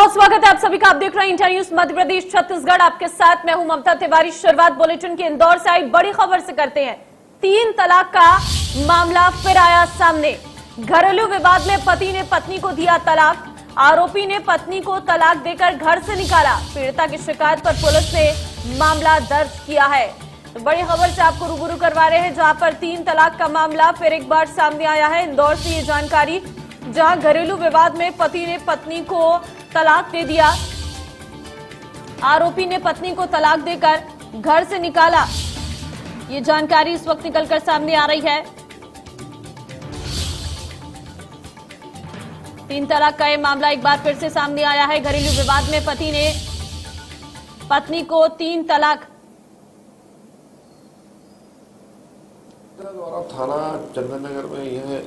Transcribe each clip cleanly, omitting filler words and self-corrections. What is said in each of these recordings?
बहुत स्वागत है आप सभी का। आप देख रहे हैं इंडिया न्यूज मध्य प्रदेश छत्तीसगढ़। आपके साथ मैं हूं ममता तिवारी। शुरुआत बुलेटिन के इंदौर से आई बड़ी खबर से करते हैं। 3 तलाक का मामला फिर आया सामने। घरेलू विवाद में पति ने पत्नी को दिया तलाक। आरोपी ने पत्नी को तलाक देकर घर से निकाला। पीड़िता की शिकायत पर पुलिस ने मामला दर्ज किया है। तो बड़ी खबर से आपको रूबरू करवा रहे हैं, जहां पर 3 तलाक का मामला फिर एक बार सामने आया है। इंदौर से ये जानकारी, जहां घरेलू विवाद में पति ने पत्नी को तलाक दे दिया। आरोपी ने पत्नी को तलाक देकर घर से निकाला। ये जानकारी इस वक्त निकलकर सामने आ रही है। 3 तलाक का यह मामला एक बार फिर से सामने आया है। घरेलू विवाद में पति ने पत्नी को 3 तलाक द्वारा थाना चंदन नगर में यह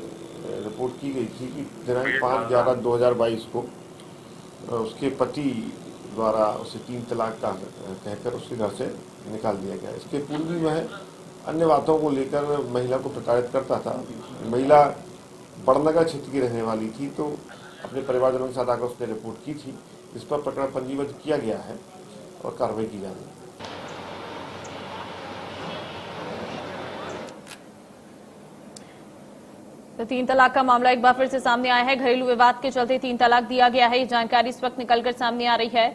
रिपोर्ट की गई थी कि दिनांक 5/11/2022 को उसके पति द्वारा उसे 3 तलाक का कहकर उसके घर से निकाल दिया गया। इसके पूर्व भी वह अन्य बातों को लेकर महिला को प्रताड़ित करता था। महिला बड़नगर क्षेत्र की रहने वाली थी, तो अपने परिवारजनों के साथ आकर उसने रिपोर्ट की थी। इस पर प्रकरण पंजीबद्ध किया गया है और कार्रवाई की जा रही है। तो 3 तलाक का मामला एक बार फिर से सामने आया है। घरेलू विवाद के चलते 3 तलाक दिया गया है। ये जानकारी इस वक्त निकलकर सामने आ रही है।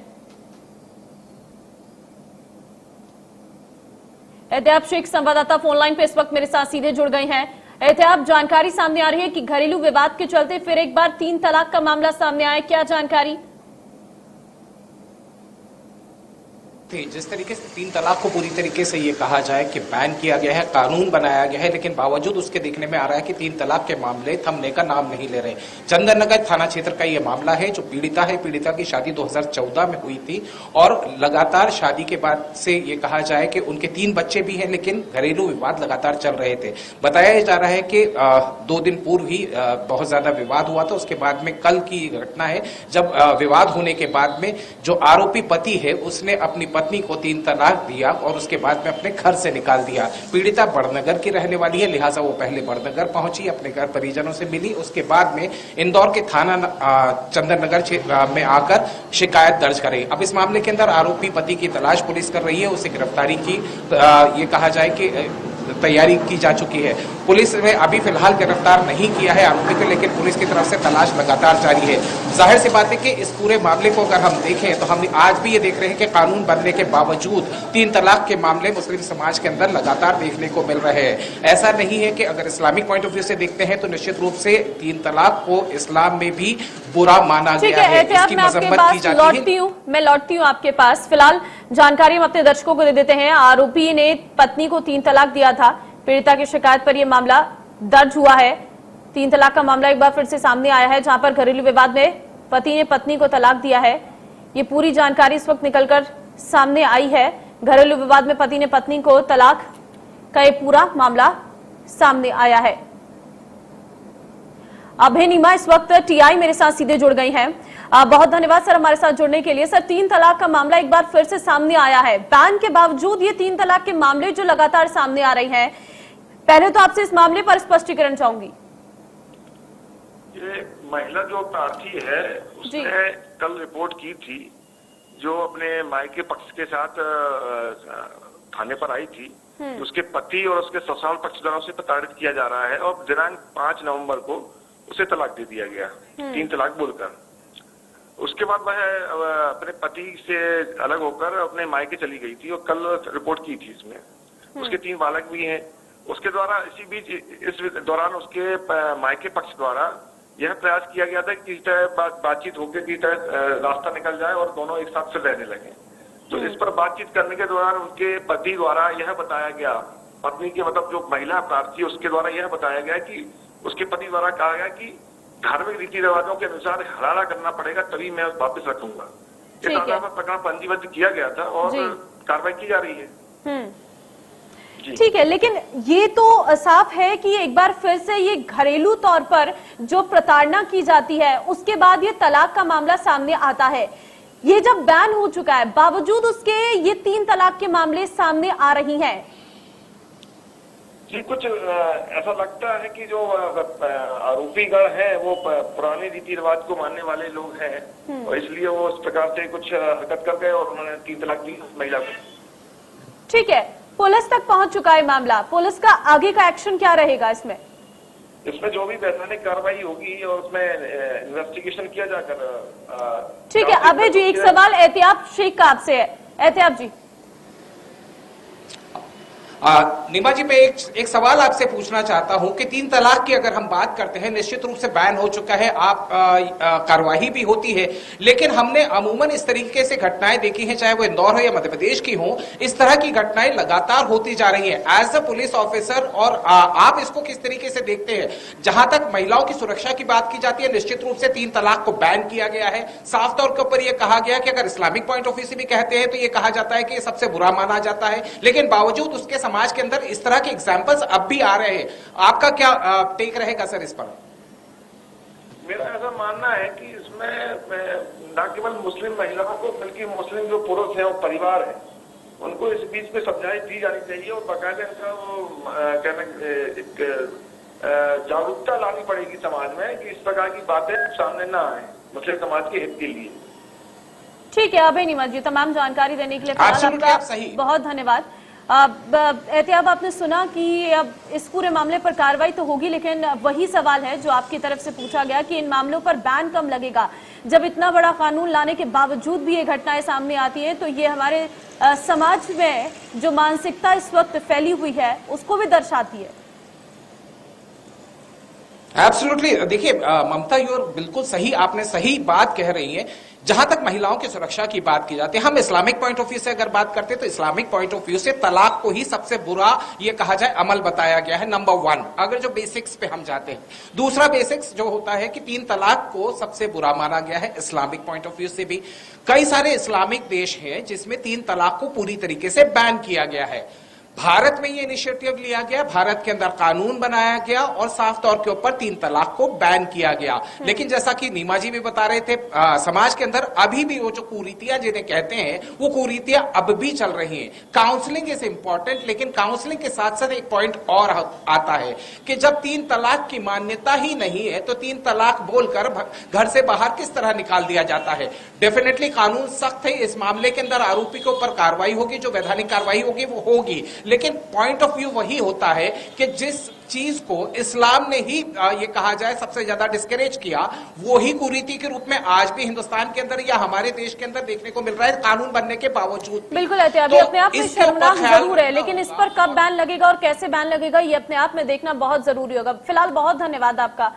एहतियाब शेख संवाददाता फोन लाइन पे इस वक्त मेरे साथ सीधे जुड़ गए हैं। एहतियाब, जानकारी सामने आ रही है कि घरेलू विवाद के चलते फिर एक बार 3 तलाक का मामला सामने आया, क्या जानकारी? जिस तरीके से 3 तलाक को पूरी तरीके से ये कहा जाए कि बैन किया गया है, कानून बनाया गया है, लेकिन बावजूद उसके देखने में आ रहा है कि 3 तलाक के मामले थमने का नाम नहीं ले रहे। चंदन नगर थाना क्षेत्र का ये मामला है। जो पीड़िता है, पीड़िता की शादी 2014 में हुई थी और लगातार शादी के बाद से ये कहा जाए कि उनके 3 बच्चे भी हैं, लेकिन घरेलू विवाद लगातार चल रहे थे। बताया जा रहा है कि 2 दिन पूर्व ही बहुत ज्यादा विवाद हुआ था। उसके बाद में कल की घटना है, जब विवाद होने के बाद में जो आरोपी पति है उसने अपनी पत्नी को 3 तलाक दिया और उसके बाद में अपने घर से निकाल दिया। पीड़िता बड़नगर की रहने वाली है, लिहाजा वो पहले बड़नगर पहुंची, अपने घर परिजनों से मिली। उसके बाद में इंदौर के थाना चंदन नगर में आकर शिकायत दर्ज करी। अब इस मामले के अंदर आरोपी पति की तलाश पुलिस कर रही है। उसे गिरफ्तारी की ये कहा जाए कि तैयारी की जा चुकी है। पुलिस ने अभी फिलहाल गिरफ्तार नहीं किया है आरोपी को, लेकिन पुलिस की तरफ से तलाश लगातार जारी है। जाहिर सी बात है कि इस पूरे मामले को अगर हम देखें तो हम आज भी ये देख रहे हैं कि कानून बनने के बावजूद 3 तलाक के मामले मुस्लिम समाज के अंदर लगातार देखने को मिल रहे हैं। ऐसा नहीं है कि अगर इस्लामिक पॉइंट ऑफ व्यू से देखते हैं तो निश्चित रूप से 3 तलाक को इस्लाम में भी बुरा माना गया है। इसकी मजम्मत की जाती है। मैं लौटती हूँ आपके पास। फिलहाल जानकारी हम अपने दर्शकों को दे देते हैं। आरोपी ने पत्नी को 3 तलाक दिया था। पीड़िता की शिकायत पर यह मामला दर्ज हुआ है। 3 तलाक का मामला एक बार फिर से सामने आया है, जहां पर घरेलू विवाद में पति ने पत्नी को तलाक दिया है। ये पूरी जानकारी इस वक्त निकलकर सामने आई है। घरेलू विवाद में पति ने पत्नी को तलाक का ये पूरा मामला सामने आया है। अभय नीमा इस वक्त टीआई मेरे साथ सीधे जुड़ गई हैं। बहुत धन्यवाद सर हमारे साथ जुड़ने के लिए। सर, 3 तलाक का मामला एक बार फिर से सामने आया है। बैन के बावजूद ये 3 तलाक के मामले जो लगातार सामने आ रहे हैं, पहले तो आपसे इस मामले पर स्पष्टीकरण चाहूंगी। ये महिला जो प्रार्थी है उसने कल रिपोर्ट की थी, जो अपने मायके पक्ष के साथ थाने पर आई थी। उसके पति और उसके ससुराल पक्षधरों से प्रताड़ित किया जा रहा है और दिनांक 5 नवंबर को उसे तलाक दे दिया गया, 3 तलाक बोलकर। उसके बाद वह अपने पति से अलग होकर अपने मायके चली गई थी और कल रिपोर्ट की थी इसमें। उसके 3 बालक भी हैं। उसके द्वारा इसी बीच इस दौरान उसके मायके पक्ष द्वारा यह प्रयास किया गया था कि किस तरह बातचीत होकर किस तरह रास्ता निकल जाए और दोनों एक साथ फिर रहने लगे। तो इस पर बातचीत करने के दौरान उनके पति द्वारा यह बताया गया, पत्नी के मतलब जो महिला प्रार्थी उसके द्वारा यह बताया गया कि उसके पति द्वारा कहा गया कि धार्मिक रीति रिवाजों के अनुसार हलाला करना पड़ेगा, तभी मैं वापस रखूंगा। इस आधार पर प्रकरण पंजीबद्ध किया गया था और कार्रवाई की जा रही है। ठीक है, लेकिन ये तो साफ है कि एक बार फिर से ये घरेलू तौर पर जो प्रताड़ना की जाती है उसके बाद ये तलाक का मामला सामने आता है। ये जब बैन हो चुका है, बावजूद उसके ये 3 तलाक के मामले सामने आ रही हैं। जी, कुछ ऐसा लगता है कि जो आरोपीगण हैं वो पुराने रीति रिवाज को मानने वाले लोग हैं और इसलिए वो इस प्रकार से कुछ हरकत कर गए और उन्होंने 3 तलाक दी महिला को। ठीक है, पुलिस तक पहुंच चुका है मामला, पुलिस का आगे का एक्शन क्या रहेगा इसमें? इसमें जो भी वैधानिक कार्रवाई होगी और उसमें इन्वेस्टिगेशन किया जाकर। ठीक है अभय जी, एक सवाल एहतियाब शेख का आपसे है। एहतियाब जी। नीमा जी, मैं एक सवाल आपसे पूछना चाहता हूं कि 3 तलाक की अगर हम बात करते हैं, निश्चित रूप से बैन हो चुका है, आप कार्यवाही भी होती है, लेकिन हमने अमूमन इस तरीके से घटनाएं देखी हैं, चाहे वो इंदौर हो या मध्य प्रदेश की हो, इस तरह की घटनाएं लगातार होती जा रही हैं। एज अ पुलिस ऑफिसर और आप इसको किस तरीके से देखते हैं? जहां तक महिलाओं की सुरक्षा की बात की जाती है, निश्चित रूप से 3 तलाक को बैन किया गया है। साफ तौर के ऊपर यह कहा गया कि अगर इस्लामिक पॉइंट ऑफ व्यू से भी कहते हैं तो यह कहा जाता है कि यह सबसे बुरा माना जाता है, लेकिन बावजूद उसके समाज के अंदर इस तरह के एग्जाम्पल्स अब भी आ रहे हैं। आपका क्या टेक रहेगा सर इस पर? मेरा ऐसा मानना है कि इसमें न केवल मुस्लिम महिलाओं को बल्कि मुस्लिम जो पुरुष हैं और परिवार है उनको इस बीच में समझाई दी जानी चाहिए और बाकायदा इनका जागरूकता लानी पड़ेगी समाज में कि इस प्रकार की बातें सामने ना आए मुस्लिम समाज के हित के लिए। ठीक है अभय नीमत जी, तमाम जानकारी देने के लिए आप सही। बहुत धन्यवाद। एहतियाब, आपने सुना कि अब इस पूरे मामले पर कार्रवाई तो होगी, लेकिन वही सवाल है जो आपकी तरफ से पूछा गया कि इन मामलों पर बैन कब लगेगा। जब इतना बड़ा कानून लाने के बावजूद भी ये घटनाएं सामने आती है तो ये हमारे समाज में जो मानसिकता इस वक्त फैली हुई है उसको भी दर्शाती है। एब्सोल्युटली, देखिए ममता, यू बिल्कुल सही, आपने सही बात कह रही है। जहां तक महिलाओं की सुरक्षा की बात की जाती है, हम इस्लामिक पॉइंट ऑफ व्यू से अगर बात करते हैं तो इस्लामिक पॉइंट ऑफ व्यू से तलाक को ही सबसे बुरा ये कहा जाए अमल बताया गया है, नंबर 1, अगर जो बेसिक्स पे हम जाते हैं। दूसरा बेसिक्स जो होता है कि 3 तलाक को सबसे बुरा माना गया है इस्लामिक पॉइंट ऑफ व्यू से भी। कई सारे इस्लामिक देश हैं जिसमें 3 तलाक को पूरी तरीके से बैन किया गया है। भारत में ये इनिशिएटिव लिया गया, भारत के अंदर कानून बनाया गया और साफ तौर के ऊपर 3 तलाक को बैन किया गया। लेकिन जैसा कि नीमा जी भी बता रहे थे, समाज के अंदर अभी भी वो जो कुरीतियां जिन्हें कहते हैं वो कुरीतियां अब भी चल रही हैं। काउंसलिंग इज इंपॉर्टेंट, लेकिन काउंसलिंग के साथ साथ एक पॉइंट और आता है कि जब 3 तलाक की मान्यता ही नहीं है तो 3 तलाक बोलकर घर से बाहर किस तरह निकाल दिया जाता है। डेफिनेटली कानून सख्त है, इस मामले के अंदर आरोपी के ऊपर कार्रवाई होगी, जो वैधानिक कार्रवाई होगी वो होगी, लेकिन पॉइंट ऑफ व्यू वही होता है कि जिस चीज को इस्लाम ने ही ये कहा जाए सबसे ज्यादा डिस्करेज किया, वो ही कुरीति के रूप में आज भी हिंदुस्तान के अंदर या हमारे देश के अंदर देखने को मिल रहा है, कानून बनने के बावजूद। बिल्कुल एहतियाबी अपने आप में शर्मनाक जरूर है, लेकिन इस पर कब बैन लगेगा और कैसे बैन लगेगा ये अपने आप में देखना बहुत जरूरी होगा। फिलहाल बहुत धन्यवाद आपका।